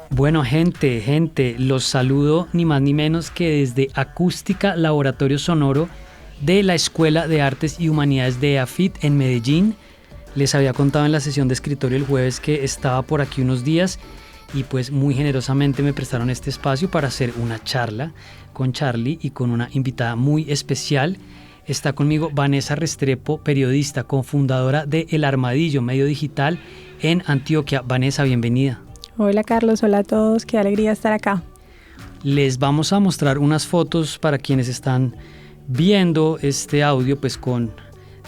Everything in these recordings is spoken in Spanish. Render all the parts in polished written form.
Bueno, gente, los saludo ni más ni menos que desde Acústica Laboratorio Sonoro de la Escuela de Artes y Humanidades de EAFIT en Medellín. Les había contado en la sesión de escritorio el jueves que estaba por aquí unos días y pues muy generosamente me prestaron este espacio para hacer una charla con Charlie y con una invitada muy especial. Está conmigo Vanessa Restrepo, periodista, cofundadora de El Armadillo, medio digital en Antioquia. Vanessa, bienvenida. Hola Carlos, hola a todos, qué alegría estar acá. Les vamos a mostrar unas fotos para quienes están viendo este audio, pues con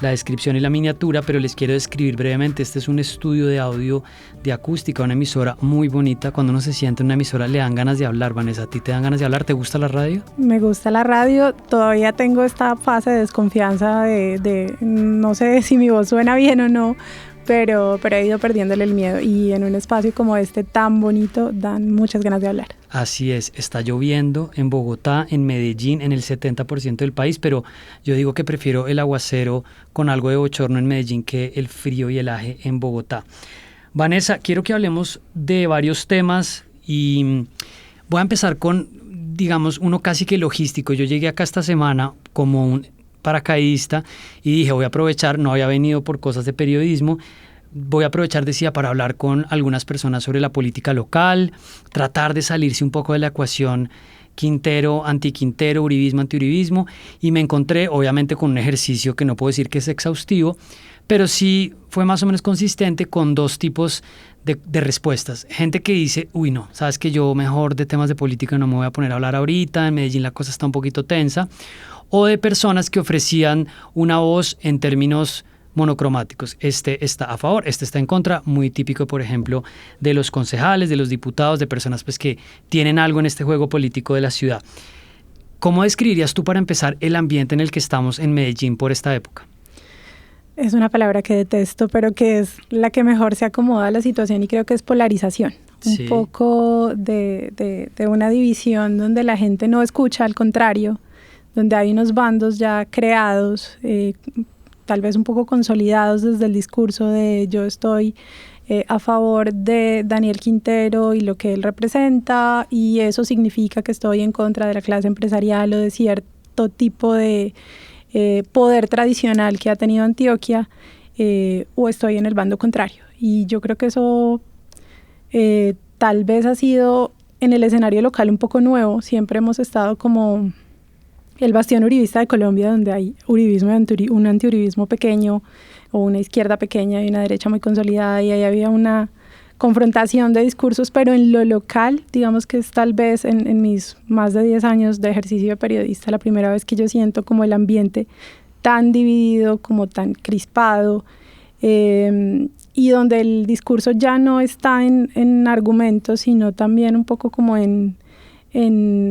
la descripción y la miniatura, pero les quiero describir brevemente. Este es un estudio de audio de acústica, una emisora muy bonita. Cuando uno se siente en una emisora le dan ganas de hablar. Vanessa, ¿a ti te dan ganas de hablar? ¿Te gusta la radio? Me gusta la radio, todavía tengo esta fase de desconfianza de no sé si mi voz suena bien o no, pero he ido perdiéndole el miedo y en un espacio como este tan bonito dan muchas ganas de hablar. Así es, está lloviendo en Bogotá, en Medellín, en el 70% del país, pero yo digo que prefiero el aguacero con algo de bochorno en Medellín que el frío y el aje en Bogotá. Vanessa, quiero que hablemos de varios temas y voy a empezar con, digamos, uno casi que logístico. Yo llegué acá esta semana como un paracaidista y dije voy a aprovechar, no había venido por cosas de periodismo, voy a aprovechar, decía, para hablar con algunas personas sobre la política local, tratar de salirse un poco de la ecuación Quintero, anti-Quintero, uribismo, anti-uribismo, y me encontré obviamente con un ejercicio que no puedo decir que es exhaustivo, pero sí fue más o menos consistente con dos tipos de respuestas. Gente que dice, uy no, sabes que yo mejor de temas de política no me voy a poner a hablar ahorita, en Medellín la cosa está un poquito tensa, o de personas que ofrecían una voz en términos monocromáticos. Este está a favor, este está en contra, muy típico, por ejemplo, de los concejales, de los diputados, de personas pues, que tienen algo en este juego político de la ciudad. ¿Cómo describirías tú, para empezar, el ambiente en el que estamos en Medellín por esta época? Es una palabra que detesto, pero que es la que mejor se acomoda a la situación y creo que es polarización. Sí. Un poco de una división donde la gente no escucha, al contrario, donde hay unos bandos ya creados, tal vez un poco consolidados desde el discurso de yo estoy a favor de Daniel Quintero y lo que él representa, y eso significa que estoy en contra de la clase empresarial o de cierto tipo de poder tradicional que ha tenido Antioquia, o estoy en el bando contrario. Y yo creo que eso tal vez ha sido en el escenario local un poco nuevo. Siempre hemos estado como el bastión uribista de Colombia, donde hay uribismo y un antiuribismo pequeño, o una izquierda pequeña y una derecha muy consolidada, y ahí había una confrontación de discursos, pero en lo local, digamos que es tal vez en mis más de 10 años de ejercicio de periodista, la primera vez que yo siento como el ambiente tan dividido, como tan crispado, y donde el discurso ya no está en argumentos, sino también un poco como en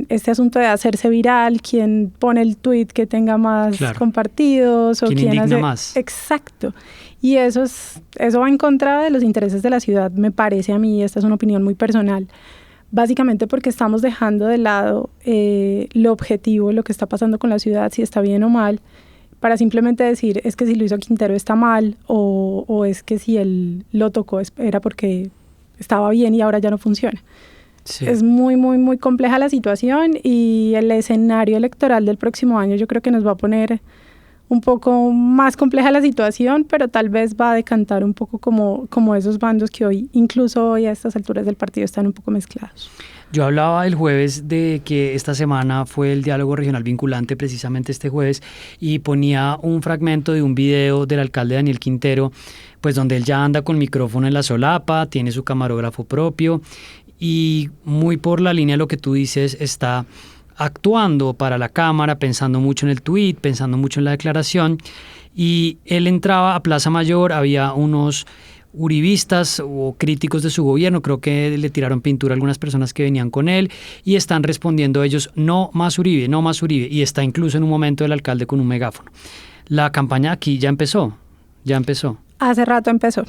este asunto de hacerse viral, quién pone el tweet que tenga más compartidos, o quién indigna hace más. Exacto. Y eso va en contra de los intereses de la ciudad, me parece a mí. Esta es una opinión muy personal, básicamente porque estamos dejando de lado lo objetivo, lo que está pasando con la ciudad, si está bien o mal, para simplemente decir es que si lo hizo Quintero está mal, o es que si él lo tocó era porque estaba bien y ahora ya no funciona. Sí. Es muy, muy, muy compleja la situación, y el escenario electoral del próximo año yo creo que nos va a poner un poco más compleja la situación, pero tal vez va a decantar un poco como esos bandos que hoy, incluso hoy a estas alturas del partido, están un poco mezclados. Yo hablaba el jueves de que esta semana fue el diálogo regional vinculante, precisamente este jueves, y ponía un fragmento de un video del alcalde Daniel Quintero, pues donde él ya anda con micrófono en la solapa, tiene su camarógrafo propio, y muy por la línea de lo que tú dices, está actuando para la cámara, pensando mucho en el tuit, pensando mucho en la declaración, y él entraba a Plaza Mayor, había unos uribistas o críticos de su gobierno, creo que le tiraron pintura a algunas personas que venían con él, y están respondiendo ellos, no más Uribe, no más Uribe, y está incluso en un momento el alcalde con un megáfono. La campaña aquí ya empezó. Hace rato empezó.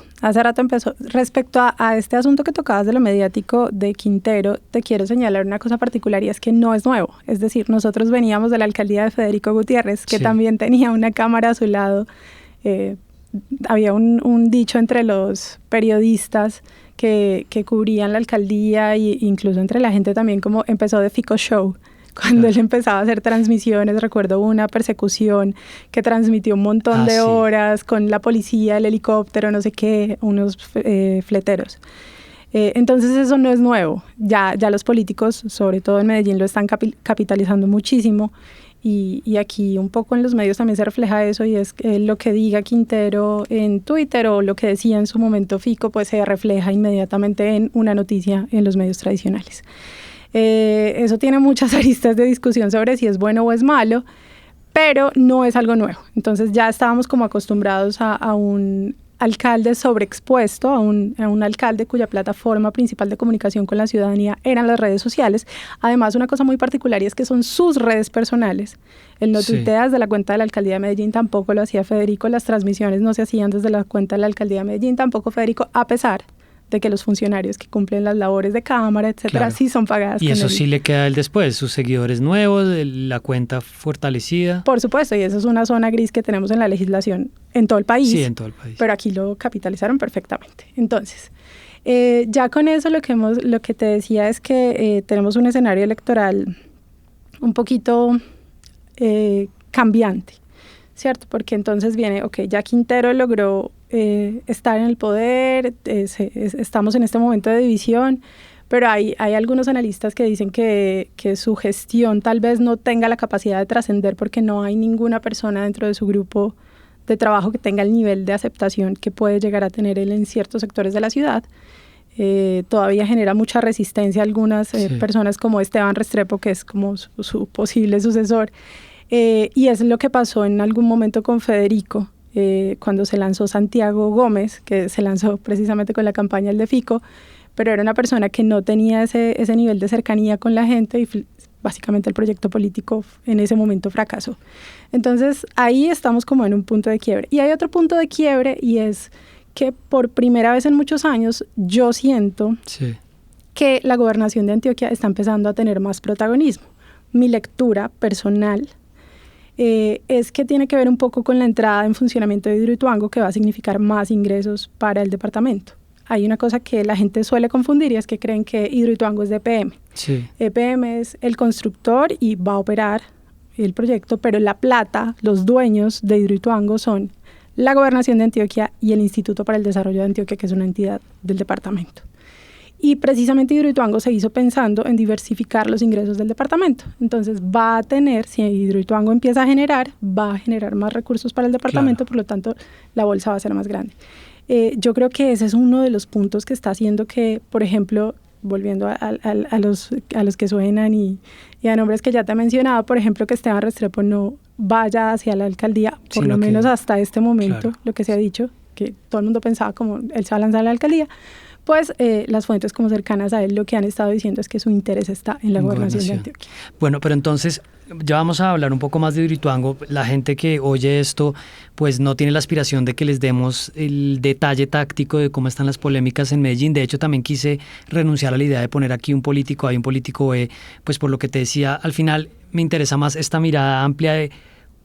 Respecto a este asunto que tocabas de lo mediático de Quintero, te quiero señalar una cosa particular, y es que no es nuevo. Es decir, nosotros veníamos de la alcaldía de Federico Gutiérrez, que también tenía una cámara a su lado, había un dicho entre los periodistas que cubrían la alcaldía e incluso entre la gente también, como empezó de Fico Show. Cuando él empezaba a hacer transmisiones, recuerdo una persecución que transmitió un montón de horas con la policía, el helicóptero, no sé qué, unos fleteros. Entonces eso no es nuevo, ya los políticos, sobre todo en Medellín, lo están capitalizando muchísimo y aquí un poco en los medios también se refleja eso, y es que lo que diga Quintero en Twitter o lo que decía en su momento Fico, pues se refleja inmediatamente en una noticia en los medios tradicionales. Eso tiene muchas aristas de discusión sobre si es bueno o es malo, pero no es algo nuevo. Entonces ya estábamos como acostumbrados a un alcalde sobreexpuesto, a un alcalde cuya plataforma principal de comunicación con la ciudadanía eran las redes sociales. Además, una cosa muy particular y es que son sus redes personales. Él no tuitea desde la cuenta de la alcaldía de Medellín, tampoco lo hacía Federico, las transmisiones no se hacían desde la cuenta de la alcaldía de Medellín, tampoco Federico, a pesar de que los funcionarios que cumplen las labores de cámara, etcétera, sí son pagadas. Y eso sí le queda a él después, sus seguidores nuevos, la cuenta fortalecida. Por supuesto, y eso es una zona gris que tenemos en la legislación en todo el país. Sí, en todo el país. Pero aquí lo capitalizaron perfectamente. Entonces, ya con eso lo que te decía es que tenemos un escenario electoral un poquito cambiante, ¿cierto? Porque entonces viene, ya Quintero logró estar en el poder, estamos en este momento de división, pero hay algunos analistas que dicen que su gestión tal vez no tenga la capacidad de trascender porque no hay ninguna persona dentro de su grupo de trabajo que tenga el nivel de aceptación que puede llegar a tener él en ciertos sectores de la ciudad. Todavía genera mucha resistencia a algunas personas como Esteban Restrepo, que es como su posible sucesor, y es lo que pasó en algún momento con Federico, cuando se lanzó Santiago Gómez, que se lanzó precisamente con la campaña del de Fico, pero era una persona que no tenía ese nivel de cercanía con la gente y básicamente el proyecto político en ese momento fracasó. Entonces ahí estamos como en un punto de quiebre. Y hay otro punto de quiebre, y es que por primera vez en muchos años yo siento que la gobernación de Antioquia está empezando a tener más protagonismo. Mi lectura personal es que tiene que ver un poco con la entrada en funcionamiento de Hidroituango, que va a significar más ingresos para el departamento. Hay una cosa que la gente suele confundir y es que creen que Hidroituango es de EPM. EPM es el constructor y va a operar el proyecto, pero la plata, los dueños de Hidroituango son la Gobernación de Antioquia y el Instituto para el Desarrollo de Antioquia, que es una entidad del departamento. Y precisamente Hidroituango se hizo pensando en diversificar los ingresos del departamento. Entonces va a tener, si Hidroituango empieza a generar, va a generar más recursos para el departamento, por lo tanto la bolsa va a ser más grande. Yo creo que ese es uno de los puntos que está haciendo que, por ejemplo, volviendo a los que suenan y a nombres que ya te he mencionado, por ejemplo, que Esteban Restrepo no vaya hacia la alcaldía, por lo menos hasta este momento, lo que se ha dicho, que todo el mundo pensaba como él se va a lanzar a la alcaldía, pues las fuentes como cercanas a él lo que han estado diciendo es que su interés está en la gobernación de Antioquia. Bueno, pero entonces ya vamos a hablar un poco más de Hidroituango. La gente que oye esto pues no tiene la aspiración de que les demos el detalle táctico de cómo están las polémicas en Medellín. De hecho, también quise renunciar a la idea de poner aquí un político A y un político B, pues por lo que te decía, al final me interesa más esta mirada amplia de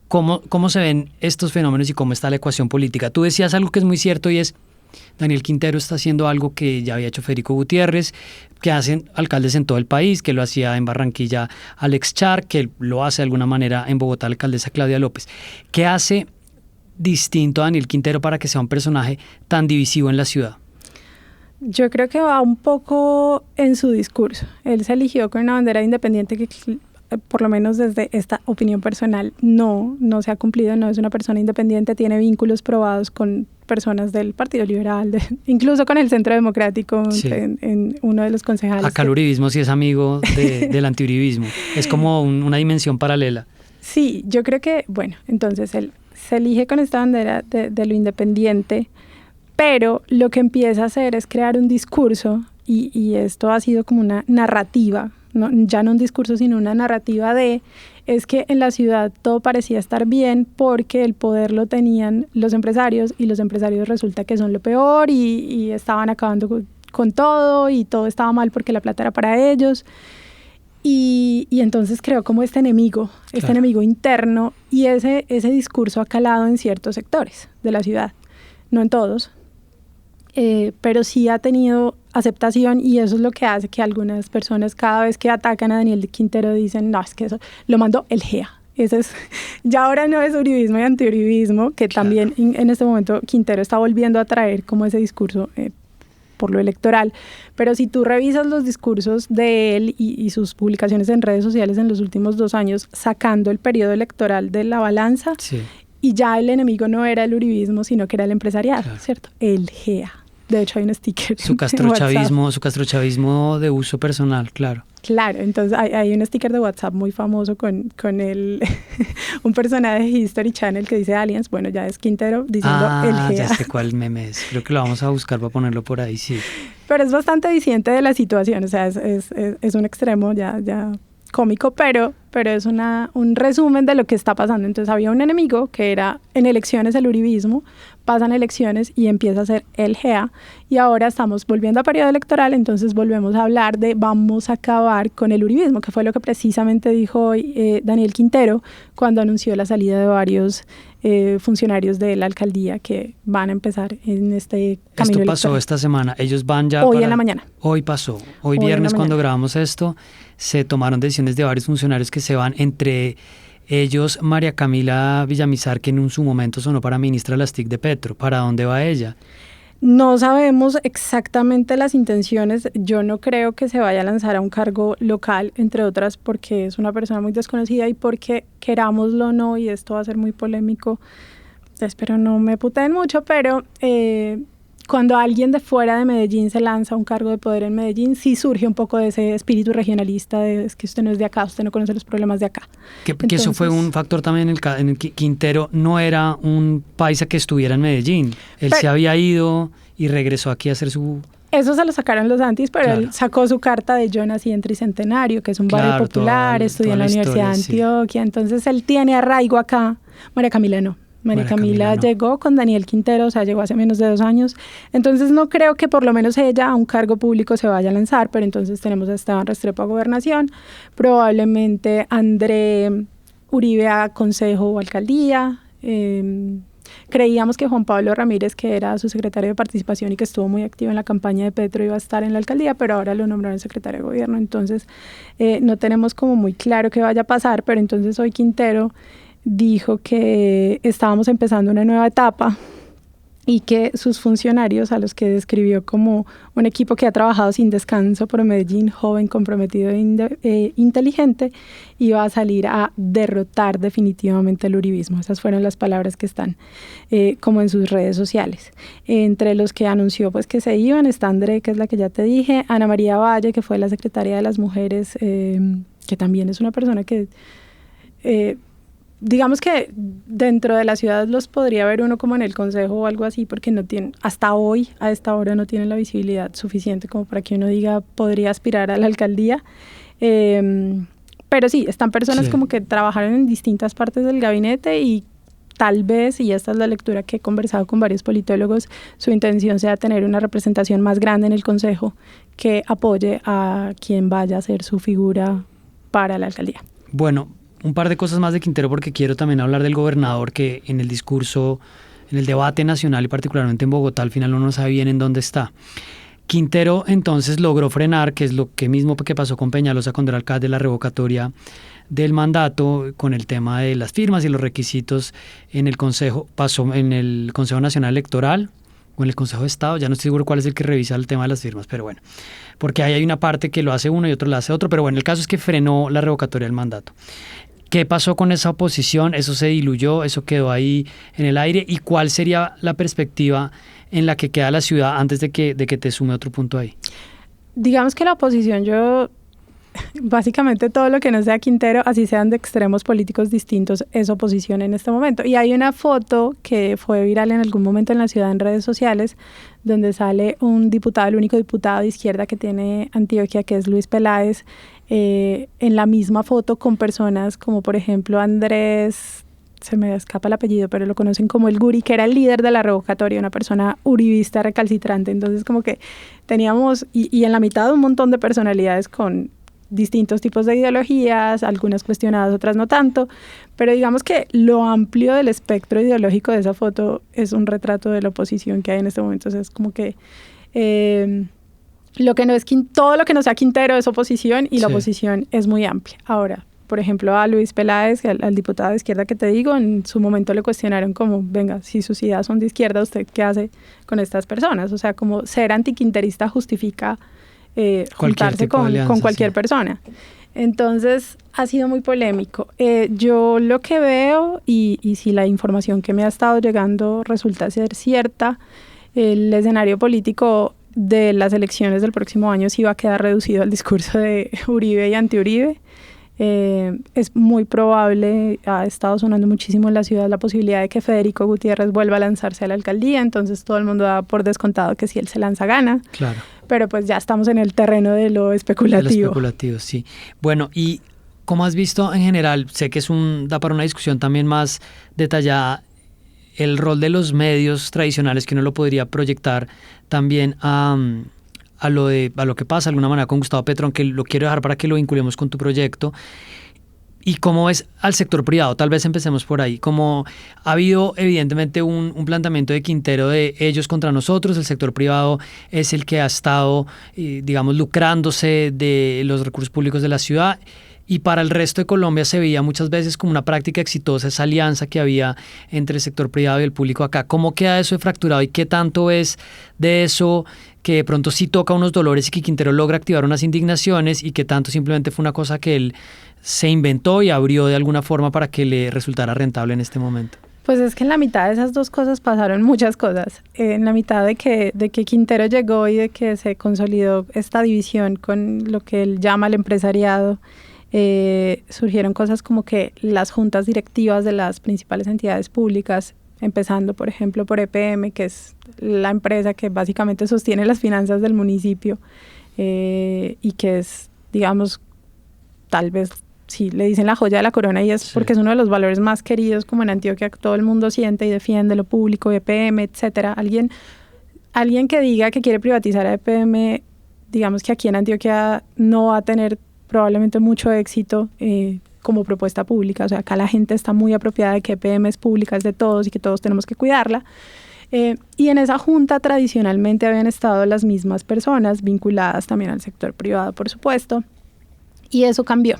cómo se ven estos fenómenos y cómo está la ecuación política. Tú decías algo que es muy cierto y es Daniel Quintero está haciendo algo que ya había hecho Federico Gutiérrez, que hacen alcaldes en todo el país, que lo hacía en Barranquilla Alex Char, que lo hace de alguna manera en Bogotá la alcaldesa Claudia López. ¿Qué hace distinto a Daniel Quintero para que sea un personaje tan divisivo en la ciudad? Yo creo que va un poco en su discurso. Él se eligió con una bandera independiente que, por lo menos desde esta opinión personal, no se ha cumplido. No es una persona independiente, tiene vínculos probados con personas del Partido Liberal, incluso con el Centro Democrático, en uno de los concejales. Acá el uribismo sí es amigo del antiuribismo, es como una dimensión paralela. Sí, yo creo que, bueno, entonces él se elige con esta bandera de lo independiente, pero lo que empieza a hacer es crear un discurso, y esto ha sido como una narrativa, ya no un discurso, sino una narrativa es que en la ciudad todo parecía estar bien porque el poder lo tenían los empresarios, y los empresarios resulta que son lo peor y estaban acabando con todo, y todo estaba mal porque la plata era para ellos. Y entonces creó como este enemigo interno, y ese discurso ha calado en ciertos sectores de la ciudad. no en todos, pero sí ha tenido aceptación, y eso es lo que hace que algunas personas cada vez que atacan a Daniel Quintero dicen, no, es que eso lo mandó el GEA. Ese es, ya ahora no es uribismo y antiuribismo, que claro, también en este momento Quintero está volviendo a traer como ese discurso por lo electoral, pero si tú revisas los discursos de él y sus publicaciones en redes sociales en los últimos 2 años, sacando el periodo electoral de la balanza, sí, y ya el enemigo no era el uribismo, sino que era el empresariado, claro, ¿cierto? El GEA. De hecho hay un sticker. Su castrochavismo de uso personal, claro. Claro, entonces hay un sticker de WhatsApp muy famoso con un personaje de History Channel que dice Aliens, bueno, ya es Quintero diciendo el GEA. Ya sé cuál meme es, creo que lo vamos a buscar para ponerlo por ahí, sí. Pero es bastante disidente de la situación, o sea, es un extremo ya cómico, pero es un resumen de lo que está pasando. Entonces había un enemigo que era en elecciones el uribismo, pasan elecciones y empieza a ser el GEA, y ahora estamos volviendo a periodo electoral, entonces volvemos a hablar de vamos a acabar con el uribismo, que fue lo que precisamente dijo hoy Daniel Quintero cuando anunció la salida de varios funcionarios de la alcaldía que van a empezar en este camino electoral. Esto pasó esta semana, ellos van ya hoy en la mañana. Hoy pasó, hoy viernes cuando grabamos esto, se tomaron decisiones de varios funcionarios que se van, entre ellos María Camila Villamizar, que en su momento sonó para ministra de las TIC de Petro. ¿Para dónde va ella? No sabemos exactamente las intenciones. Yo no creo que se vaya a lanzar a un cargo local, entre otras porque es una persona muy desconocida y porque, querámoslo o no, y esto va a ser muy polémico, espero no me puteen mucho, pero cuando alguien de fuera de Medellín se lanza a un cargo de poder en Medellín, sí surge un poco de ese espíritu regionalista de es que usted no es de acá, usted no conoce los problemas de acá. Que eso fue un factor también en el que Quintero no era un paisa que estuviera en Medellín. Él se había ido y regresó aquí a hacer su... Eso se lo sacaron los antis, pero claro, él sacó su carta de yo nací en Tricentenario, que es un barrio popular, estudió en la Universidad de Antioquia, sí. Entonces él tiene arraigo acá. María Camila no. María Camila no. Llegó con Daniel Quintero, o sea, llegó hace menos de 2 años. Entonces no creo que por lo menos ella a un cargo público se vaya a lanzar, pero entonces tenemos a Esteban Restrepo a gobernación, probablemente André Uribe a consejo o alcaldía. Creíamos que Juan Pablo Ramírez, que era su secretario de participación y que estuvo muy activo en la campaña de Petro, iba a estar en la alcaldía, pero ahora lo nombraron secretario de gobierno. Entonces no tenemos como muy claro qué vaya a pasar, pero entonces hoy Quintero dijo que estábamos empezando una nueva etapa y que sus funcionarios, a los que describió como un equipo que ha trabajado sin descanso por Medellín, joven, comprometido e inteligente, iba a salir a derrotar definitivamente el uribismo. Esas fueron las palabras que están como en sus redes sociales. Entre los que anunció pues que se iban está André, que es la que ya te dije, Ana María Valle, que fue la secretaria de las mujeres, que también es una persona que... digamos que dentro de la ciudad los podría ver uno como en el consejo o algo así, porque no tienen, hasta hoy, a esta hora no tienen la visibilidad suficiente como para que uno diga podría aspirar a la alcaldía. Pero sí, están personas sí, como que trabajaron en distintas partes del gabinete y tal vez, y esta es la lectura que he conversado con varios politólogos, su intención sea tener una representación más grande en el consejo que apoye a quien vaya a ser su figura para la alcaldía. Bueno, un par de cosas más de Quintero porque quiero también hablar del gobernador que en el discurso, en el debate nacional y particularmente en Bogotá al final uno sabe bien en dónde está. Quintero entonces logró frenar, que es lo que mismo que pasó con Peñalosa cuando era alcalde, la revocatoria del mandato con el tema de las firmas y los requisitos en el Consejo, pasó en el Consejo Nacional Electoral o en el Consejo de Estado, ya no estoy seguro cuál es el que revisa el tema de las firmas, pero bueno, porque ahí hay una parte que lo hace uno y otro lo hace otro, pero bueno, el caso es que frenó la revocatoria del mandato. ¿Qué pasó con esa oposición? ¿Eso se diluyó? ¿Eso quedó ahí en el aire? ¿Y cuál sería la perspectiva en la que queda la ciudad antes de que te sume otro punto ahí? Digamos que la oposición, básicamente todo lo que no sea Quintero, así sean de extremos políticos distintos, es oposición en este momento. Y hay una foto que fue viral en algún momento en la ciudad en redes sociales, donde sale un diputado, el único diputado de izquierda que tiene Antioquia, que es Luis Peláez, en la misma foto con personas como por ejemplo Andrés, se me escapa el apellido, pero lo conocen como el Guri, que era el líder de la revocatoria, una persona uribista recalcitrante. Entonces como que teníamos, y en la mitad un montón de personalidades con distintos tipos de ideologías, algunas cuestionadas, otras no tanto, pero digamos que lo amplio del espectro ideológico de esa foto es un retrato de la oposición que hay en este momento. O sea, es como que todo lo que no sea Quintero es oposición y la oposición es muy amplia. Ahora, por ejemplo, a Luis Peláez, al diputado de izquierda que te digo, en su momento le cuestionaron como, venga, si sus ideas son de izquierda, ¿usted qué hace con estas personas? O sea, como ser antiquinterista justifica juntarse con cualquier persona. Entonces, ha sido muy polémico. Yo lo que veo, y si la información que me ha estado llegando resulta ser cierta, el escenario político de las elecciones del próximo año sí va a quedar reducido al discurso de Uribe y anti-Uribe. Es muy probable, ha estado sonando muchísimo en la ciudad la posibilidad de que Federico Gutiérrez vuelva a lanzarse a la alcaldía, entonces todo el mundo da por descontado que si él se lanza gana. Claro. Pero pues ya estamos en el terreno de lo especulativo. De lo especulativo, sí. Bueno, y como has visto en general, sé que da para una discusión también más detallada, el rol de los medios tradicionales, que uno lo podría proyectar también a lo que pasa de alguna manera con Gustavo Petro, aunque lo quiero dejar para que lo vinculemos con tu proyecto. ¿Y cómo ves al sector privado? Tal vez empecemos por ahí. Como ha habido evidentemente un planteamiento de Quintero de ellos contra nosotros, el sector privado es el que ha estado, digamos, lucrándose de los recursos públicos de la ciudad. Y para el resto de Colombia se veía muchas veces como una práctica exitosa esa alianza que había entre el sector privado y el público acá. ¿Cómo queda eso de fracturado y qué tanto es de eso que de pronto sí toca unos dolores y que Quintero logra activar unas indignaciones y qué tanto simplemente fue una cosa que él se inventó y abrió de alguna forma para que le resultara rentable en este momento? Pues es que en la mitad de esas dos cosas pasaron muchas cosas. En la mitad de que Quintero llegó y de que se consolidó esta división con lo que él llama el empresariado, surgieron cosas como que las juntas directivas de las principales entidades públicas, empezando por ejemplo por EPM, que es la empresa que básicamente sostiene las finanzas del municipio y que es, digamos, tal vez sí le dicen la joya de la corona, y es porque es uno de los valores más queridos como en Antioquia, todo el mundo siente y defiende lo público, EPM, etcétera. Alguien que diga que quiere privatizar a EPM, digamos que aquí en Antioquia no va a tener probablemente mucho éxito como propuesta pública. O sea, acá la gente está muy apropiada de que EPM es pública, es de todos y que todos tenemos que cuidarla. Y en esa junta tradicionalmente habían estado las mismas personas vinculadas también al sector privado, por supuesto, y eso cambió.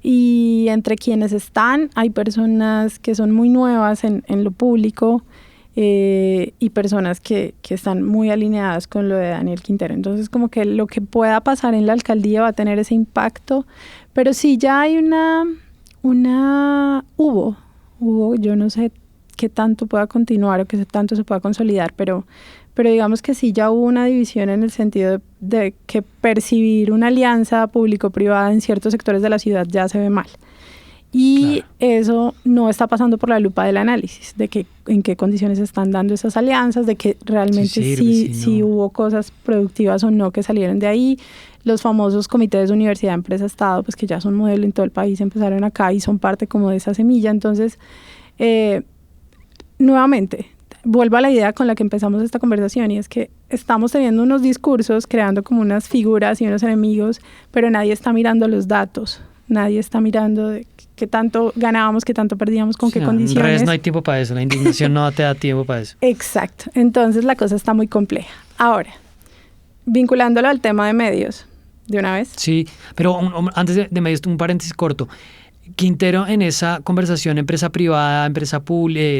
Y entre quienes están hay personas que son muy nuevas en lo público y personas que están muy alineadas con lo de Daniel Quintero. Entonces como que lo que pueda pasar en la alcaldía va a tener ese impacto, pero sí ya hay hubo, yo no sé qué tanto pueda continuar o qué tanto se pueda consolidar, pero digamos que sí ya hubo una división en el sentido de que percibir una alianza público-privada en ciertos sectores de la ciudad ya se ve mal. Y claro, eso no está pasando por la lupa del análisis, de que en qué condiciones se están dando esas alianzas, de que realmente sí hubo cosas productivas o no que salieron de ahí. Los famosos comités de universidad, empresa, estado, pues que ya son modelo en todo el país, empezaron acá y son parte como de esa semilla. Entonces, nuevamente, vuelvo a la idea con la que empezamos esta conversación, y es que estamos teniendo unos discursos, creando como unas figuras y unos enemigos, pero nadie está mirando los datos, nadie está mirando de qué tanto ganábamos, qué tanto perdíamos, con qué condiciones. En redes no hay tiempo para eso, la indignación no te da tiempo para eso. Exacto, entonces la cosa está muy compleja. Ahora, vinculándolo al tema de medios, ¿de una vez? Sí, pero antes de medios, un paréntesis corto. Quintero en esa conversación empresa privada,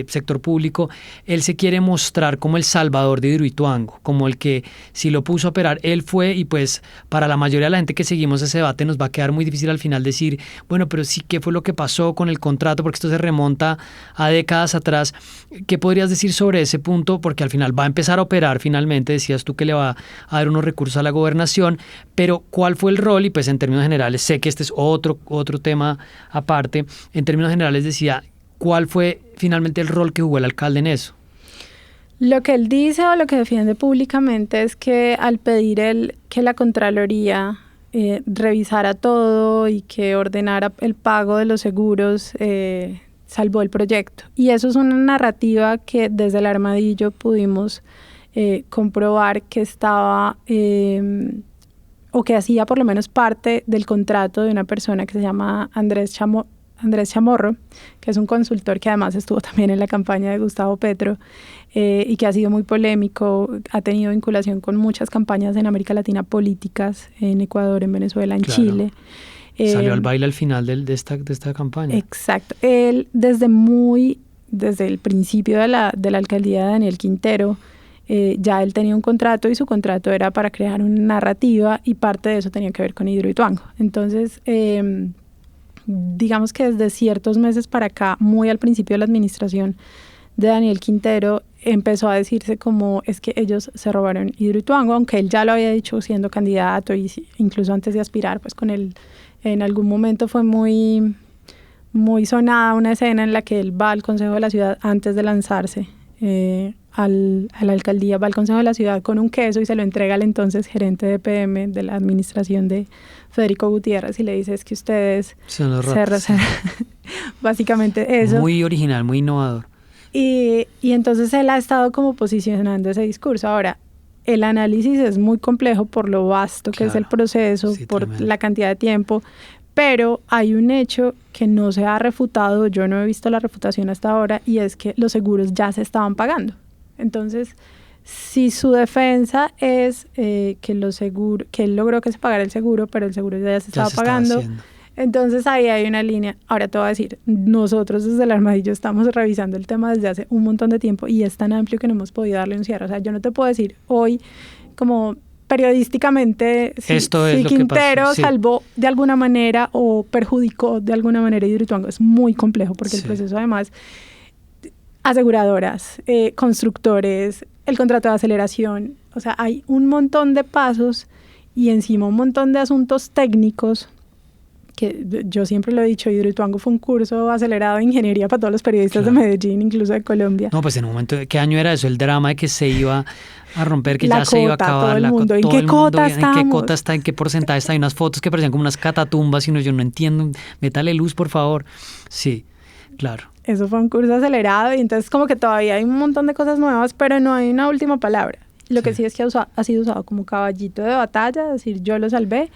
sector público, él se quiere mostrar como el salvador de Hidroituango, como el que si lo puso a operar, él fue, y pues para la mayoría de la gente que seguimos ese debate nos va a quedar muy difícil al final decir, bueno, pero sí, ¿qué fue lo que pasó con el contrato? Porque esto se remonta a décadas atrás. ¿Qué podrías decir sobre ese punto? Porque al final va a empezar a operar finalmente, decías tú que le va a dar unos recursos a la gobernación, pero ¿cuál fue el rol? Y pues en términos generales, sé que este es otro tema aparte, en términos generales decía, ¿cuál fue finalmente el rol que jugó el alcalde en eso? Lo que él dice o lo que defiende públicamente es que al pedir que la Contraloría revisara todo y que ordenara el pago de los seguros, salvó el proyecto. Y eso es una narrativa que desde el Armadillo pudimos comprobar que estaba o que hacía por lo menos parte del contrato de una persona que se llama Andrés Chamorro, que es un consultor que además estuvo también en la campaña de Gustavo Petro y que ha sido muy polémico, ha tenido vinculación con muchas campañas en América Latina políticas, en Ecuador, en Venezuela, en Chile. Salió al baile al final de esta campaña. Exacto. Él desde el principio de la alcaldía de Daniel Quintero, ya él tenía un contrato y su contrato era para crear una narrativa y parte de eso tenía que ver con Hidroituango. Entonces, digamos que desde ciertos meses para acá, muy al principio de la administración de Daniel Quintero, empezó a decirse como es que ellos se robaron Hidroituango, aunque él ya lo había dicho siendo candidato y incluso antes de aspirar, pues con él en algún momento fue muy, muy sonada una escena en la que él va al Consejo de la Ciudad antes de lanzarse a la alcaldía, va al Consejo de la Ciudad con un queso y se lo entrega al entonces gerente de PM de la administración de Federico Gutiérrez y le dice es que ustedes son los ratos. Básicamente eso. Muy original, muy innovador. Y entonces él ha estado como posicionando ese discurso. Ahora, el análisis es muy complejo por lo vasto que es el proceso, por la cantidad de tiempo, pero hay un hecho que no se ha refutado, yo no he visto la refutación hasta ahora, y es que los seguros ya se estaban pagando. Entonces, si su defensa es que él logró que se pagara el seguro, pero el seguro ya se estaba pagando, entonces ahí hay una línea. Ahora te voy a decir, nosotros desde el Armadillo estamos revisando el tema desde hace un montón de tiempo y es tan amplio que no hemos podido darle un cierre. O sea, yo no te puedo decir hoy como periodísticamente si Quintero salvó de alguna manera o perjudicó de alguna manera Hidroituango. Es muy complejo porque el proceso además, aseguradoras, constructores, el contrato de aceleración, o sea, hay un montón de pasos y encima un montón de asuntos técnicos que yo siempre lo he dicho, Hidroituango fue un curso acelerado de ingeniería para todos los periodistas de Medellín, incluso de Colombia. No, pues en un momento, ¿qué año era eso? El drama de que se iba a romper, que ya se iba a acabar. Todo el mundo. ¿En qué cota estamos? ¿En qué cota está? ¿En qué porcentaje está? Hay unas fotos que parecían como unas catatumbas y yo no entiendo. Métale luz, por favor. Sí, claro. Eso fue un curso acelerado y entonces como que todavía hay un montón de cosas nuevas, pero no hay una última palabra. Lo que sí es que ha sido usado como caballito de batalla, es decir, yo lo salvé.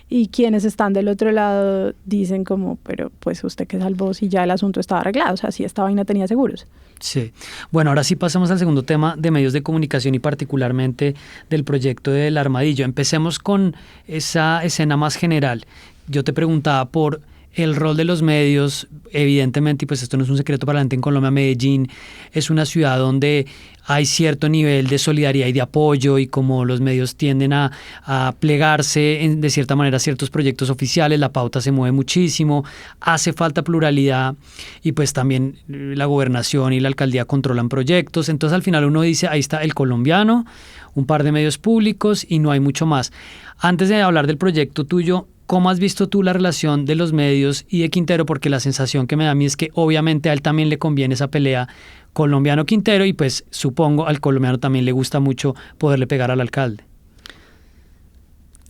Y quienes están del otro lado dicen como, pero pues usted que salvó si ya el asunto estaba arreglado, o sea, si esta vaina tenía seguros. Sí. Bueno, ahora sí pasamos al segundo tema de medios de comunicación y particularmente del proyecto del Armadillo. Empecemos con esa escena más general. Yo te preguntaba por el rol de los medios, evidentemente, y pues esto no es un secreto para la gente en Colombia, Medellín es una ciudad donde hay cierto nivel de solidaridad y de apoyo y como los medios tienden a plegarse de cierta manera a ciertos proyectos oficiales, la pauta se mueve muchísimo, hace falta pluralidad y pues también la gobernación y la alcaldía controlan proyectos, entonces al final uno dice, ahí está El Colombiano, un par de medios públicos y no hay mucho más. Antes de hablar del proyecto tuyo, ¿cómo has visto tú la relación de los medios y de Quintero? Porque la sensación que me da a mí es que obviamente a él también le conviene esa pelea Colombiano-Quintero y pues supongo al colombiano también le gusta mucho poderle pegar al alcalde.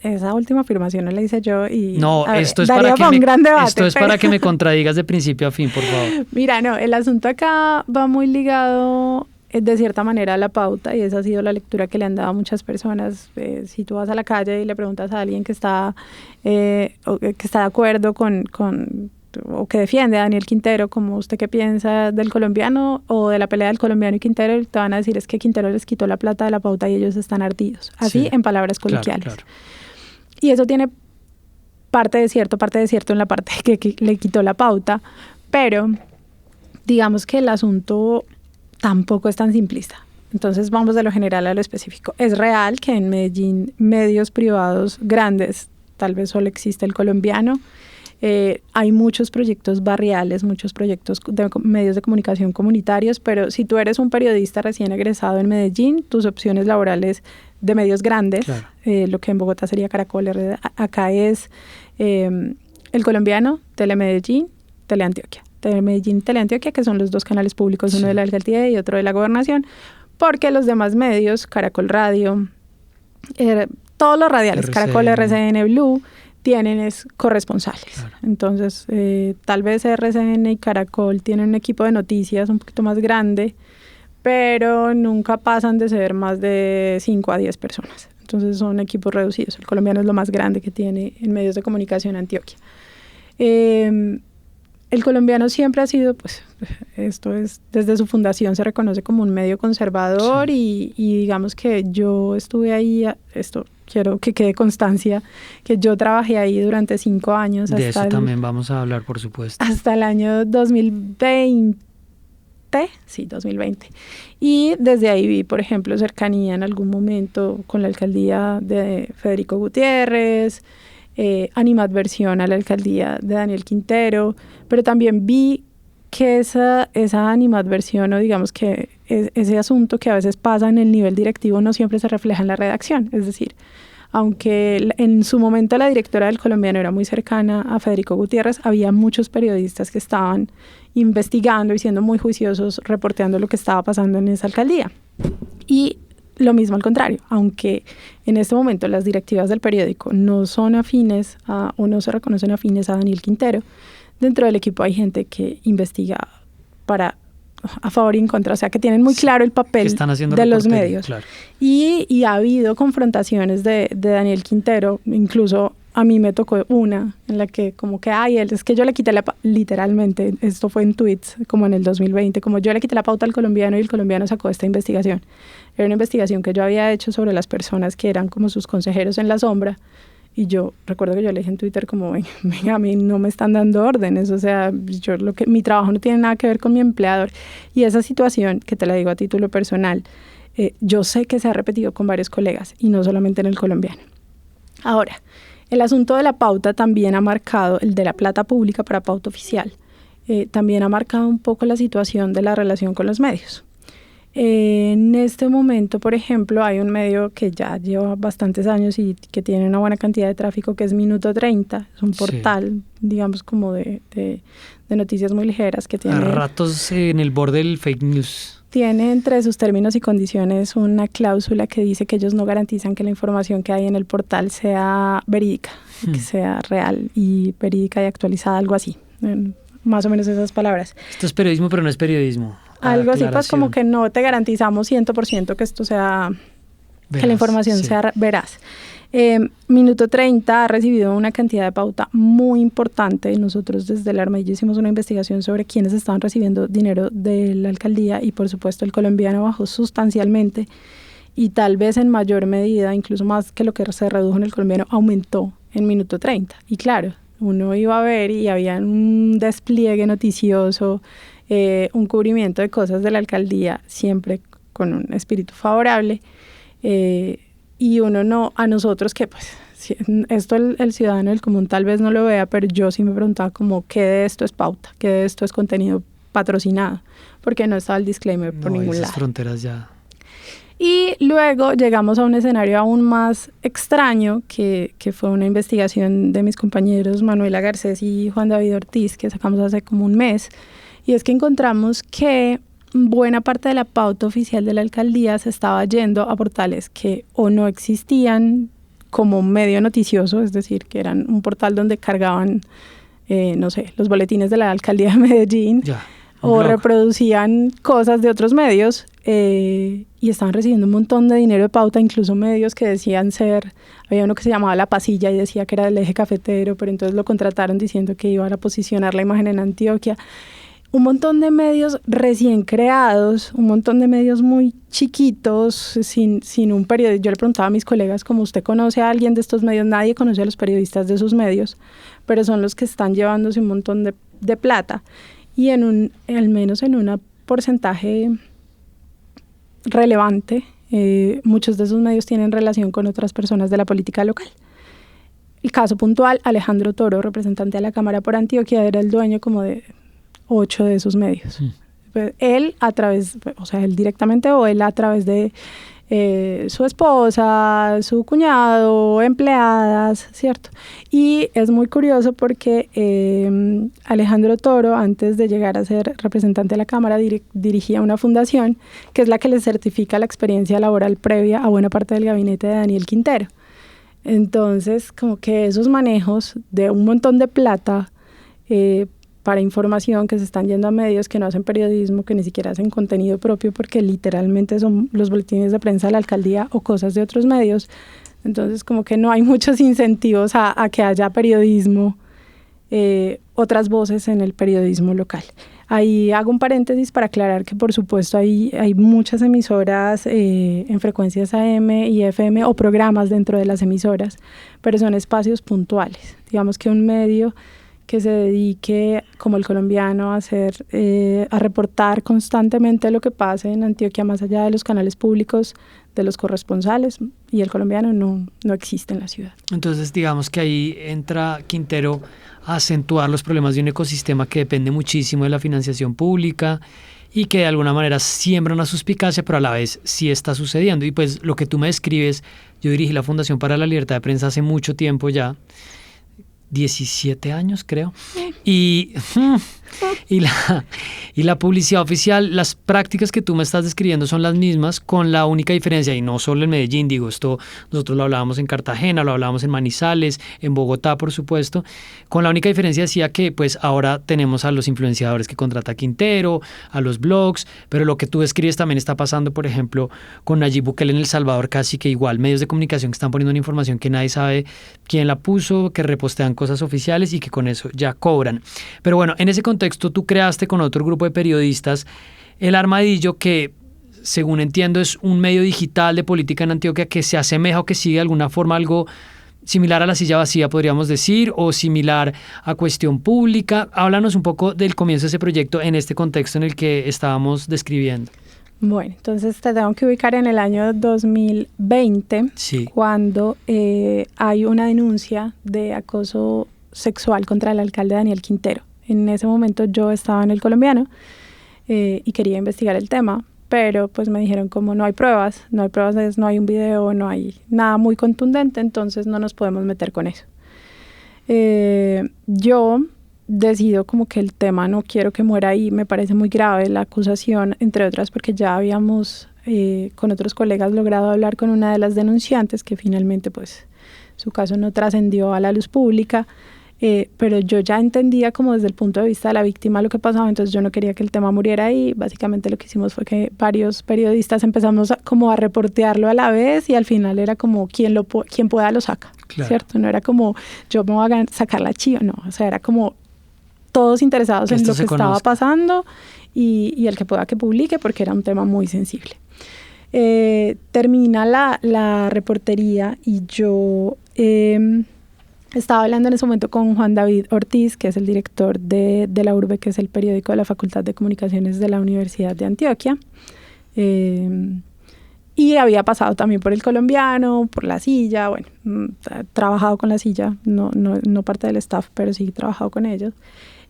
Esa última afirmación no la hice yo y no, esto es para que me contradigas de principio a fin, por favor. Mira, no, el asunto acá va muy ligado de cierta manera a la pauta y esa ha sido la lectura que le han dado a muchas personas. Si tú vas a la calle y le preguntas a alguien que está de acuerdo con o que defiende a Daniel Quintero, como usted qué piensa del colombiano o de la pelea del colombiano y Quintero, te van a decir es que Quintero les quitó la plata de la pauta y ellos están ardidos. Así, en palabras coloquiales. Claro. Y eso tiene parte de cierto en la parte que le quitó la pauta, pero digamos que el asunto tampoco es tan simplista. Entonces vamos de lo general a lo específico. Es real que en Medellín medios privados grandes, tal vez solo existe El Colombiano, hay muchos proyectos barriales, muchos proyectos de medios de comunicación comunitarios, pero si tú eres un periodista recién egresado en Medellín, tus opciones laborales de medios grandes, claro. Lo que en Bogotá sería Caracol, acá es El Colombiano, Telemedellín, Teleantioquia. Telemedellín y Teleantioquia, que son los dos canales públicos, uno de la alcaldía y otro de la gobernación, porque los demás medios, Caracol Radio, todos los radiales, RCN. Caracol, RCN, Blue, tienen corresponsales. Claro. Entonces, tal vez RCN y Caracol tienen un equipo de noticias un poquito más grande, pero nunca pasan de ser más de 5 a 10 personas. entonces son equipos reducidos. El colombiano es lo más grande que tiene en medios de comunicación Antioquia. El colombiano siempre ha sido, pues, esto es, desde su fundación se reconoce como un medio conservador, sí. y digamos que yo estuve ahí, esto quiero que quede constancia, que yo trabajé ahí durante 5 años. De eso también vamos a hablar, por supuesto. Hasta el año 2020. Sí, 2020. Y desde ahí vi, por ejemplo, cercanía en algún momento con la alcaldía de Federico Gutiérrez, animadversión a la alcaldía de Daniel Quintero, pero también vi que esa animadversión, o digamos que ese asunto que a veces pasa en el nivel directivo no siempre se refleja en la redacción. Es decir, aunque en su momento la directora del Colombiano era muy cercana a Federico Gutiérrez, había muchos periodistas que estaban investigando y siendo muy juiciosos, reporteando lo que estaba pasando en esa alcaldía. Y lo mismo al contrario, aunque en este momento las directivas del periódico no son afines o no se reconocen afines a Daniel Quintero, dentro del equipo hay gente que investiga a favor y en contra, o sea que tienen muy claro el papel de los medios. Claro. Y ha habido confrontaciones de Daniel Quintero, incluso a mí me tocó una en la que como que, es que yo le quité literalmente, esto fue en tweets, como en el 2020, como yo le quité la pauta al colombiano y el colombiano sacó esta investigación. Era una investigación que yo había hecho sobre las personas que eran como sus consejeros en la sombra, y yo recuerdo que yo le dije en Twitter como, venga, a mí no me están dando órdenes, o sea, mi trabajo no tiene nada que ver con mi empleador. Y esa situación, que te la digo a título personal, yo sé que se ha repetido con varios colegas y no solamente en el colombiano. Ahora, el asunto de la pauta también ha marcado, el de la plata pública para pauta oficial, también ha marcado un poco la situación de la relación con los medios. En este momento, por ejemplo, hay un medio que ya lleva bastantes años y que tiene una buena cantidad de tráfico, que es Minuto 30. Es un portal, digamos, como de noticias muy ligeras que tiene... A ratos en el borde del fake news. Tiene entre sus términos y condiciones una cláusula que dice que ellos no garantizan que la información que hay en el portal sea verídica, que sea real y verídica y actualizada, algo así. Más o menos esas palabras. Esto es periodismo, pero no es periodismo. Algo así, pues como que no te garantizamos 100% que esto sea, veraz, que la información sea veraz. Minuto 30 ha recibido una cantidad de pauta muy importante. Nosotros desde el Armadillo hicimos una investigación sobre quiénes estaban recibiendo dinero de la alcaldía y por supuesto el colombiano bajó sustancialmente y tal vez en mayor medida, incluso más que lo que se redujo en el colombiano, aumentó en Minuto 30. Y claro, uno iba a ver y había un despliegue noticioso, un cubrimiento de cosas de la alcaldía, siempre con un espíritu favorable, y uno no, a nosotros que pues, esto el ciudadano del común tal vez no lo vea, pero yo sí me preguntaba como qué de esto es pauta, qué de esto es contenido patrocinado, porque no estaba el disclaimer por ningún lado. Fronteras ya. Y luego llegamos a un escenario aún más extraño, que fue una investigación de mis compañeros Manuela Garcés y Juan David Ortiz, que sacamos hace como un mes, y es que encontramos que buena parte de la pauta oficial de la alcaldía se estaba yendo a portales que o no existían como medio noticioso, es decir, que eran un portal donde cargaban, no sé, los boletines de la alcaldía de Medellín, o reproducían cosas de otros medios, y estaban recibiendo un montón de dinero de pauta, incluso medios que decían ser, había uno que se llamaba La Pasilla y decía que era del Eje Cafetero, pero entonces lo contrataron diciendo que iba a posicionar la imagen en Antioquia. Un montón de medios recién creados, un montón de medios muy chiquitos, sin un periodista. Yo le preguntaba a mis colegas, como usted conoce a alguien de estos medios, nadie conoce a los periodistas de esos medios, pero son los que están llevándose un montón de plata. Y al menos en un porcentaje relevante, muchos de esos medios tienen relación con otras personas de la política local. El caso puntual, Alejandro Toro, representante de la Cámara por Antioquia, era el dueño como de 8 de esos medios. Él a través, o sea, él directamente o él a través de su esposa, su cuñado, empleadas, ¿cierto? Y es muy curioso porque Alejandro Toro, antes de llegar a ser representante de la Cámara, dirigía una fundación que es la que le certifica la experiencia laboral previa a buena parte del gabinete de Daniel Quintero. Entonces, como que esos manejos de un montón de plata para información que se están yendo a medios que no hacen periodismo, que ni siquiera hacen contenido propio, porque literalmente son los boletines de prensa de la alcaldía o cosas de otros medios, Entonces como que no hay muchos incentivos a que haya periodismo, otras voces en el periodismo local. Ahí hago un paréntesis para aclarar que por supuesto hay muchas emisoras en frecuencias AM y FM o programas dentro de las emisoras, pero son espacios puntuales. Digamos que un medio que se dedique, como El Colombiano, a reportar constantemente lo que pasa en Antioquia más allá de los canales públicos de los corresponsales, y El Colombiano no existe en la ciudad. Entonces digamos que ahí entra Quintero a acentuar los problemas de un ecosistema que depende muchísimo de la financiación pública y que de alguna manera siembra una suspicacia, pero a la vez sí está sucediendo. Y pues lo que tú me describes, yo dirigí la Fundación para la Libertad de Prensa hace mucho tiempo ya, 17 años creo, y la publicidad oficial, las prácticas que tú me estás describiendo son las mismas, con la única diferencia, y no solo en Medellín, digo, esto nosotros lo hablábamos en Cartagena, lo hablábamos en Manizales, en Bogotá, por supuesto, con la única diferencia decía que pues ahora tenemos a los influenciadores que contrata Quintero, a los blogs, pero lo que tú describes también está pasando, por ejemplo, con Nayib Bukele en El Salvador, casi que igual, medios de comunicación que están poniendo una información que nadie sabe quién la puso, que repostean cosas oficiales y que con eso ya cobran. Pero bueno, en ese contexto tú creaste con otro grupo de periodistas El Armadillo, que según entiendo es un medio digital de política en Antioquia que se asemeja o que sigue de alguna forma algo similar a La Silla Vacía, podríamos decir, o similar a Cuestión Pública. Háblanos un poco del comienzo de ese proyecto en este contexto en el que estábamos describiendo. Bueno, entonces te tengo que ubicar en el año 2020, sí, cuando hay una denuncia de acoso sexual contra el alcalde Daniel Quintero. En ese momento yo estaba en El Colombiano y quería investigar el tema, pero pues me dijeron como no hay pruebas, no hay un video, no hay nada muy contundente, entonces no nos podemos meter con eso. Yo decido como que el tema no quiero que muera ahí, me parece muy grave la acusación, entre otras porque ya habíamos con otros colegas logrado hablar con una de las denunciantes que finalmente pues su caso no trascendió a la luz pública, pero yo ya entendía como desde el punto de vista de la víctima lo que pasaba, entonces yo no quería que el tema muriera ahí. Básicamente lo que hicimos fue que varios periodistas empezamos como a reportearlo a la vez y al final era como quien pueda lo saca, claro, ¿cierto? No era como yo me voy a sacar la chiva, no, o sea, era como todos interesados en lo que estaba pasando y el que pueda que publique porque era un tema muy sensible. Termina la reportería y yo estaba hablando en ese momento con Juan David Ortiz, que es el director de La Urbe, que es el periódico de la Facultad de Comunicaciones de la Universidad de Antioquia. Y había pasado también por El Colombiano, por La Silla, bueno, trabajado con La Silla, no parte del staff, pero sí trabajado con ellos,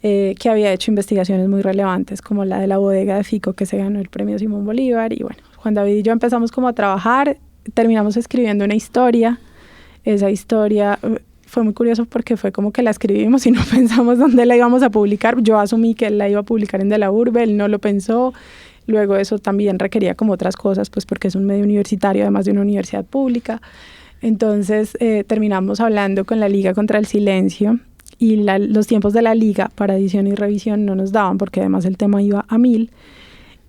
que había hecho investigaciones muy relevantes, como la de la bodega de Fico, que se ganó el premio Simón Bolívar, y bueno, Juan David y yo empezamos como a trabajar, terminamos escribiendo una historia. Esa historia fue muy curioso porque fue como que la escribimos y no pensamos dónde la íbamos a publicar. Yo asumí que él la iba a publicar en De la Urbe, él no lo pensó. Luego eso también requería como otras cosas, pues porque es un medio universitario, además de una universidad pública. Entonces terminamos hablando con la Liga contra el Silencio y los tiempos de la Liga para edición y revisión no nos daban porque además el tema iba a 1000.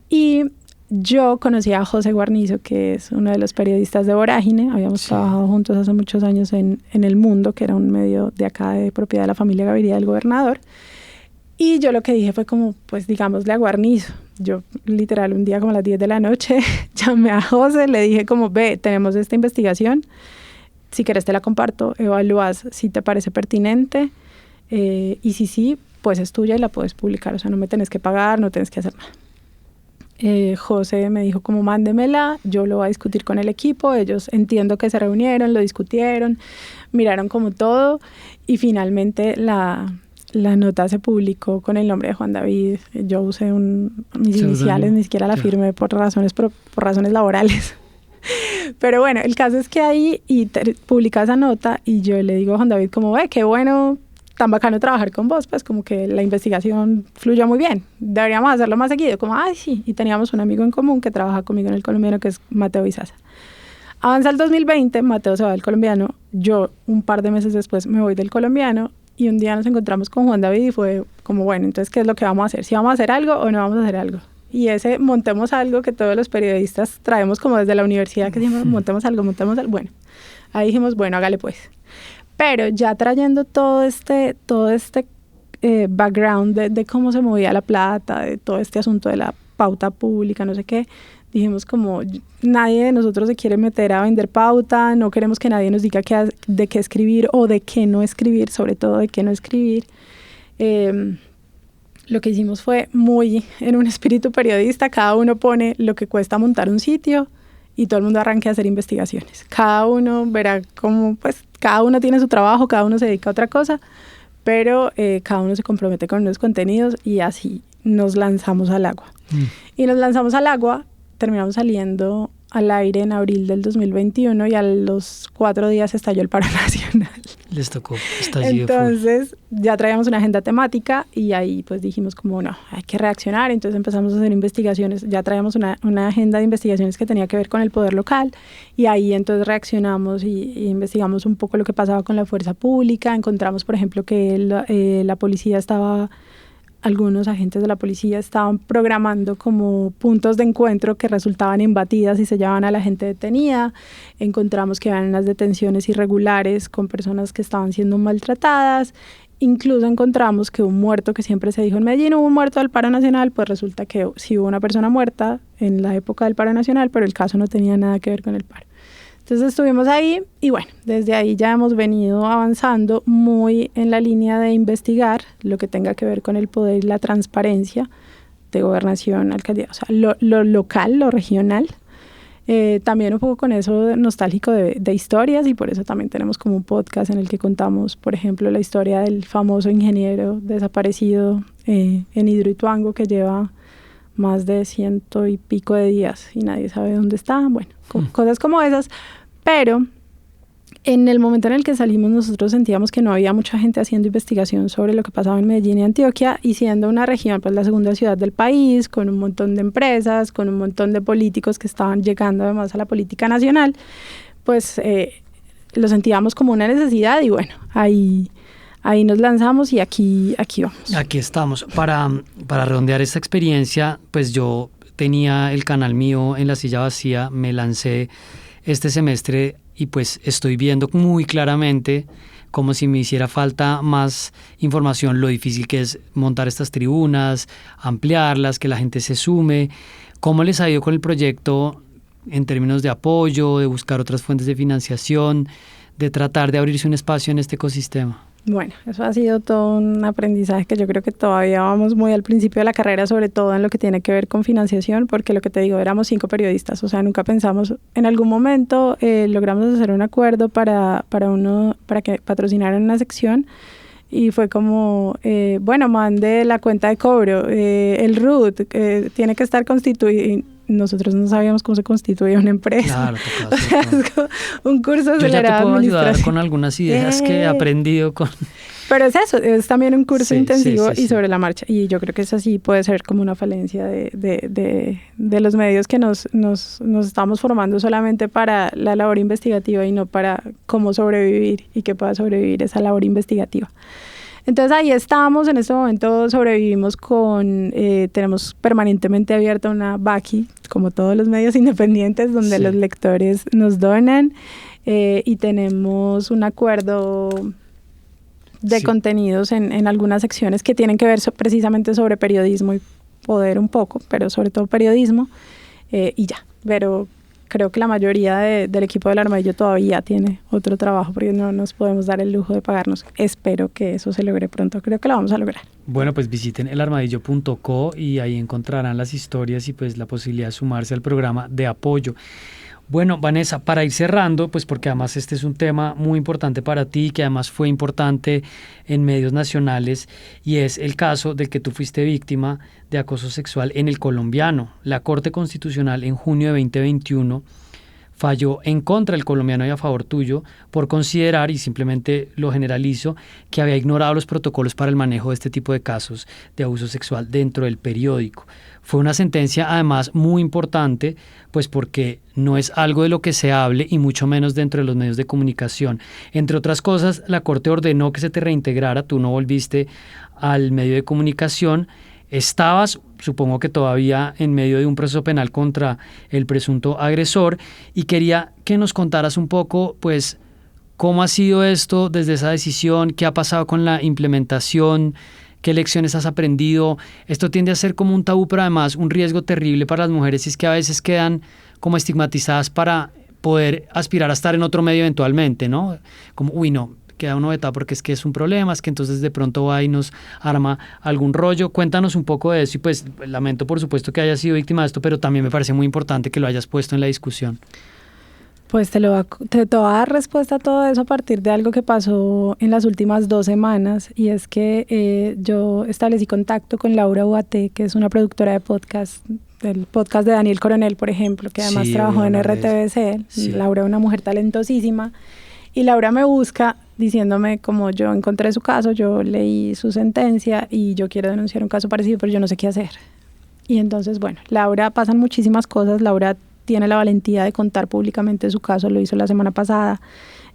Y yo conocí a José Guarnizo, que es uno de los periodistas de Vorágine. Habíamos trabajado juntos hace muchos años en El Mundo, que era un medio de acá de propiedad de la familia Gaviria del gobernador. Y yo lo que dije fue como, pues digámosle a Guarnizo. Yo literal un día como a las 10 de la noche llamé a José, le dije como, ve, tenemos esta investigación, si quieres te la comparto, evalúas si te parece pertinente y si sí, pues es tuya y la puedes publicar, o sea, no me tenés que pagar, no tienes que hacer nada. José me dijo como mándemela, yo lo voy a discutir con el equipo, ellos entiendo que se reunieron, lo discutieron, miraron como todo y finalmente la nota se publicó con el nombre de Juan David. Yo usé mis iniciales, ni siquiera la firmé por razones laborales. Pero bueno, el caso es que ahí publica esa nota y yo le digo a Juan David como, qué bueno, tan bacano trabajar con vos, pues como que la investigación fluyó muy bien, deberíamos hacerlo más seguido, como, ay sí, y teníamos un amigo en común que trabaja conmigo en El Colombiano, que es Mateo Izaza. Avanza el 2020, Mateo se va del Colombiano, yo un par de meses después me voy del Colombiano y un día nos encontramos con Juan David y fue como, bueno, entonces, ¿qué es lo que vamos a hacer? ¿Si vamos a hacer algo o no vamos a hacer algo? Y montemos algo que todos los periodistas traemos como desde la universidad, que decimos, montemos algo. Bueno, Ahí dijimos, bueno, hágale pues. Pero ya trayendo todo este background de cómo se movía la plata, de todo este asunto de la pauta pública, no sé qué, dijimos como nadie de nosotros se quiere meter a vender pauta, no queremos que nadie nos diga de qué escribir o de qué no escribir, sobre todo de qué no escribir. Lo que hicimos fue muy en un espíritu periodista, cada uno pone lo que cuesta montar un sitio y todo el mundo arranque a hacer investigaciones. Cada uno verá cómo, pues cada uno tiene su trabajo, cada uno se dedica a otra cosa, pero cada uno se compromete con unos contenidos y así nos lanzamos al agua. Y nos lanzamos al agua, terminamos saliendo al aire en abril del 2021 y a los 4 días estalló el paro nacional. Les tocó estallido. Entonces ya traíamos una agenda temática y ahí pues dijimos como no, hay que reaccionar. Entonces empezamos a hacer investigaciones, ya traíamos una agenda de investigaciones que tenía que ver con el poder local y ahí entonces reaccionamos y investigamos un poco lo que pasaba con la fuerza pública. Encontramos por ejemplo que la policía algunos agentes de la policía estaban programando como puntos de encuentro que resultaban en batidas y se llevaban a la gente detenida. Encontramos que había unas detenciones irregulares con personas que estaban siendo maltratadas. Incluso encontramos que un muerto, que siempre se dijo en Medellín, hubo un muerto del paro nacional, pues resulta que sí hubo una persona muerta en la época del paro nacional, pero el caso no tenía nada que ver con el paro. Entonces estuvimos ahí y bueno, desde ahí ya hemos venido avanzando muy en la línea de investigar lo que tenga que ver con el poder y la transparencia de gobernación, alcaldía, o sea, lo local, lo regional. También un poco con eso nostálgico de historias y por eso también tenemos como un podcast en el que contamos, por ejemplo, la historia del famoso ingeniero desaparecido en Hidroituango que lleva más de 100 y pico de días y nadie sabe dónde está, bueno, cosas como esas, pero en el momento en el que salimos nosotros sentíamos que no había mucha gente haciendo investigación sobre lo que pasaba en Medellín y Antioquia y siendo una región, pues la segunda ciudad del país, con un montón de empresas, con un montón de políticos que estaban llegando además a la política nacional, pues lo sentíamos como una necesidad y bueno, ahí nos lanzamos y aquí vamos. Aquí estamos. Para redondear esta experiencia, pues yo tenía el canal mío en La Silla Vacía, me lancé este semestre y pues estoy viendo muy claramente, como si me hiciera falta más información, lo difícil que es montar estas tribunas, ampliarlas, que la gente se sume. ¿Cómo les ha ido con el proyecto en términos de apoyo, de buscar otras fuentes de financiación, de tratar de abrirse un espacio en este ecosistema? Bueno, eso ha sido todo un aprendizaje que yo creo que todavía vamos muy al principio de la carrera, sobre todo en lo que tiene que ver con financiación, porque lo que te digo, éramos 5 periodistas, o sea, nunca pensamos, en algún momento logramos hacer un acuerdo para que patrocinaran una sección y fue como, bueno, mande la cuenta de cobro, el RUT, tiene que estar constituido. Nosotros no sabíamos cómo se constituye una empresa. Claro, o sea, es como un curso acelerado. Yo ya te puedo ayudar con algunas ideas que he aprendido con... Pero es eso, es también un curso intensivo y sí. sobre la marcha. Y yo creo que eso sí puede ser como una falencia de los medios que nos estamos formando solamente para la labor investigativa y no para cómo sobrevivir y que pueda sobrevivir esa labor investigativa. Entonces ahí estamos, en este momento sobrevivimos tenemos permanentemente abierta una Baki, como todos los medios independientes, donde los lectores nos donan y tenemos un acuerdo de contenidos en algunas secciones que tienen que ver precisamente sobre periodismo y poder un poco, pero sobre todo periodismo y ya, pero creo que la mayoría del equipo del Armadillo todavía tiene otro trabajo porque no nos podemos dar el lujo de pagarnos. Espero que eso se logre pronto, creo que lo vamos a lograr. Bueno, pues visiten elarmadillo.co y ahí encontrarán las historias y pues la posibilidad de sumarse al programa de apoyo. Bueno, Vanessa, para ir cerrando, pues porque además este es un tema muy importante para ti, que además fue importante en medios nacionales, y es el caso del que tú fuiste víctima de acoso sexual en El Colombiano. La Corte Constitucional en junio de 2021 falló en contra del Colombiano y a favor tuyo por considerar, y simplemente lo generalizo, que había ignorado los protocolos para el manejo de este tipo de casos de abuso sexual dentro del periódico. Fue una sentencia además muy importante, pues porque no es algo de lo que se hable y mucho menos dentro de los medios de comunicación. Entre otras cosas, la Corte ordenó que se te reintegrara, tú no volviste al medio de comunicación, estabas, supongo que todavía en medio de un proceso penal contra el presunto agresor, y quería que nos contaras un poco, pues, ¿Cómo ha sido esto desde esa decisión? ¿Qué ha pasado con la implementación? ¿Qué lecciones has aprendido? Esto tiende a ser como un tabú, pero además un riesgo terrible para las mujeres, y es que a veces quedan como estigmatizadas para poder aspirar a estar en otro medio eventualmente, ¿no? Como, uy, no, queda uno vetado porque es que es un problema, es que entonces de pronto va y nos arma algún rollo. Cuéntanos un poco de eso y pues lamento por supuesto que hayas sido víctima de esto, pero también me parece muy importante que lo hayas puesto en la discusión. Pues te voy a dar respuesta a todo eso a partir de algo que pasó en las últimas 2 semanas, y es que yo establecí contacto con Laura Ubaté, que es una productora de podcast, del podcast de Daniel Coronel, por ejemplo, que además trabajó en RTBC. Sí. Laura es una mujer talentosísima, y Laura me busca diciéndome, como yo encontré su caso, yo leí su sentencia y yo quiero denunciar un caso parecido, pero yo no sé qué hacer. Y entonces, bueno, Laura, pasan muchísimas cosas. Laura tiene la valentía de contar públicamente su caso, lo hizo la semana pasada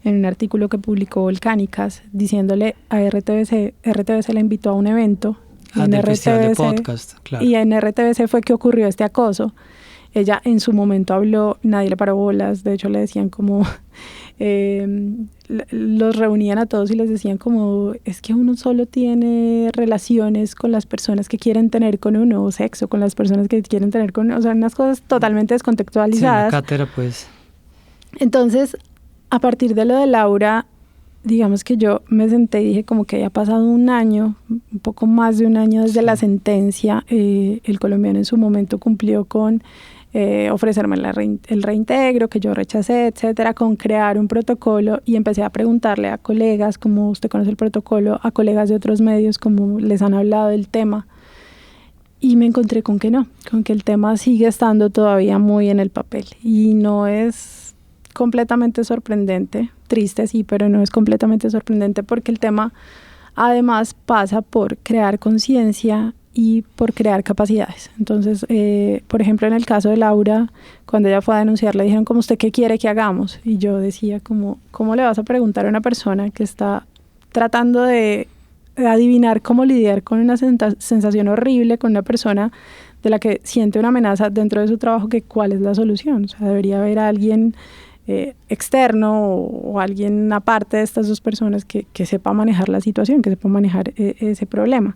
en un artículo que publicó Volcánicas, diciéndole a RTBC la invitó a un evento en RTBC, de podcast, claro. Y en RTBC fue que ocurrió este acoso. Ella en su momento habló, nadie le paró bolas, de hecho le decían como, los reunían a todos y les decían como, es que uno solo tiene relaciones con las personas que quieren tener con uno, o sexo con las personas que quieren tener con uno, o sea, unas cosas totalmente descontextualizadas. Sí, la cátedra, pues. Entonces, a partir de lo de Laura, digamos que yo me senté y dije como que había pasado un año, un poco más de un año desde la sentencia. El colombiano en su momento cumplió con ofrecerme el reintegro, que yo rechacé, etcétera, con crear un protocolo, y empecé a preguntarle a colegas, como usted conoce el protocolo, a colegas de otros medios, como les han hablado del tema, y me encontré con que no, con que el tema sigue estando todavía muy en el papel, y no es completamente sorprendente, triste sí, pero no es completamente sorprendente, porque el tema además pasa por crear conciencia y por crear capacidades. Entonces, por ejemplo, en el caso de Laura, cuando ella fue a denunciar, le dijeron como, ¿usted qué quiere que hagamos? Y yo decía como, ¿cómo le vas a preguntar a una persona que está tratando de adivinar cómo lidiar con una sensación horrible, con una persona de la que siente una amenaza dentro de su trabajo, que cuál es la solución? O sea, debería haber alguien externo o alguien aparte de estas dos personas que sepa manejar la situación, que sepa manejar ese problema.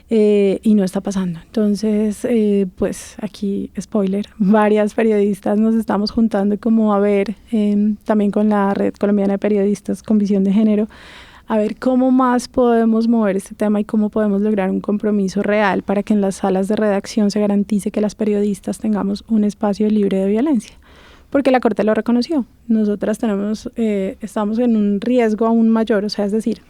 Y no está pasando. Entonces, pues aquí, spoiler, varias periodistas nos estamos juntando como a ver, también con la Red Colombiana de Periodistas con Visión de Género, a ver cómo más podemos mover este tema y cómo podemos lograr un compromiso real para que en las salas de redacción se garantice que las periodistas tengamos un espacio libre de violencia. Porque la Corte lo reconoció. Nosotras estamos en un riesgo aún mayor, o sea, es decir,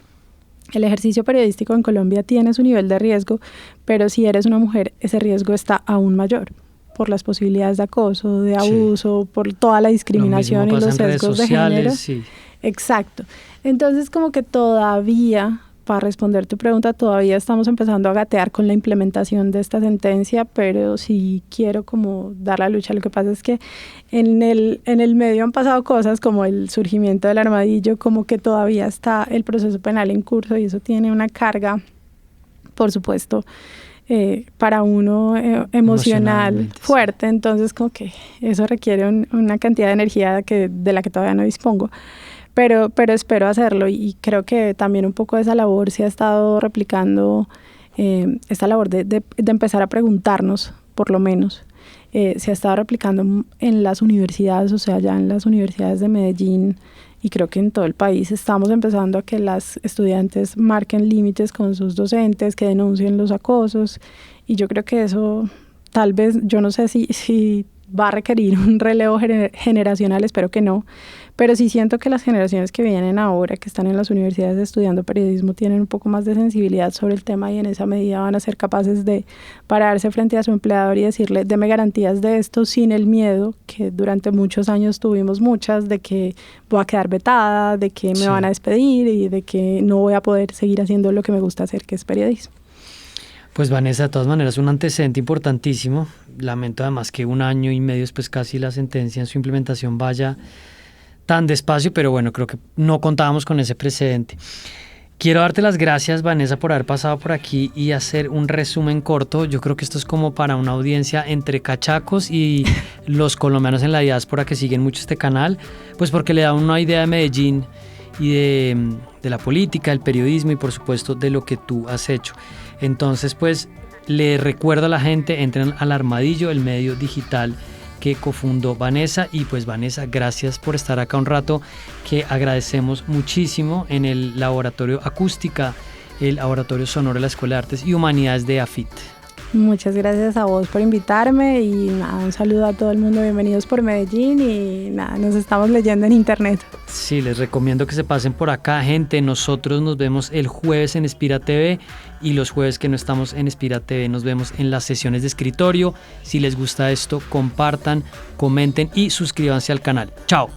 el ejercicio periodístico en Colombia tiene su nivel de riesgo, pero si eres una mujer, ese riesgo está aún mayor por las posibilidades de acoso, de abuso, sí, por toda la discriminación y los sesgos de género. Sí. Exacto. Entonces, como que todavía, para responder tu pregunta, todavía estamos empezando a gatear con la implementación de esta sentencia, pero sí quiero como dar la lucha. Lo que pasa es que en el medio han pasado cosas como el surgimiento del armadillo, como que todavía está el proceso penal en curso, y eso tiene una carga, por supuesto, para uno emocional fuerte. Entonces, como que eso requiere una cantidad de energía de la que todavía no dispongo. Pero espero hacerlo, y creo que también un poco de esa labor se ha estado replicando, esta labor de empezar a preguntarnos, por lo menos, se ha estado replicando en las universidades, o sea, ya en las universidades de Medellín, y creo que en todo el país estamos empezando a que las estudiantes marquen límites con sus docentes, que denuncien los acosos, y yo creo que eso tal vez, yo no sé si va a requerir un relevo generacional, espero que no, pero sí siento que las generaciones que vienen ahora, que están en las universidades estudiando periodismo, tienen un poco más de sensibilidad sobre el tema, y en esa medida van a ser capaces de pararse frente a su empleador y decirle, deme garantías de esto, sin el miedo que durante muchos años tuvimos muchas, de que voy a quedar vetada, de que me van a despedir y de que no voy a poder seguir haciendo lo que me gusta hacer, que es periodismo. Pues Vanessa, de todas maneras, un antecedente importantísimo. Lamento además que 1 año y medio después casi la sentencia en su implementación vaya tan despacio, pero bueno, creo que no contábamos con ese precedente. Quiero darte las gracias, Vanessa, por haber pasado por aquí y hacer un resumen corto. Yo creo que esto es como para una audiencia entre cachacos y los colombianos en la diáspora que siguen mucho este canal, pues porque le da una idea de Medellín y de la política, del periodismo y por supuesto de lo que tú has hecho. Entonces pues le recuerdo a la gente, entren al Armadillo, el medio digital que cofundó Vanessa. Y pues Vanessa, gracias por estar acá un rato, que agradecemos muchísimo en el Laboratorio Acústica, el Laboratorio Sonoro de la Escuela de Artes y Humanidades de AFIT. Muchas gracias a vos por invitarme y nada, un saludo a todo el mundo, bienvenidos por Medellín y nada, nos estamos leyendo en internet. Sí, les recomiendo que se pasen por acá, gente. Nosotros nos vemos el jueves en Espira TV y los jueves que no estamos en Espira TV nos vemos en las sesiones de escritorio. Si les gusta esto, compartan, comenten y suscríbanse al canal. ¡Chao!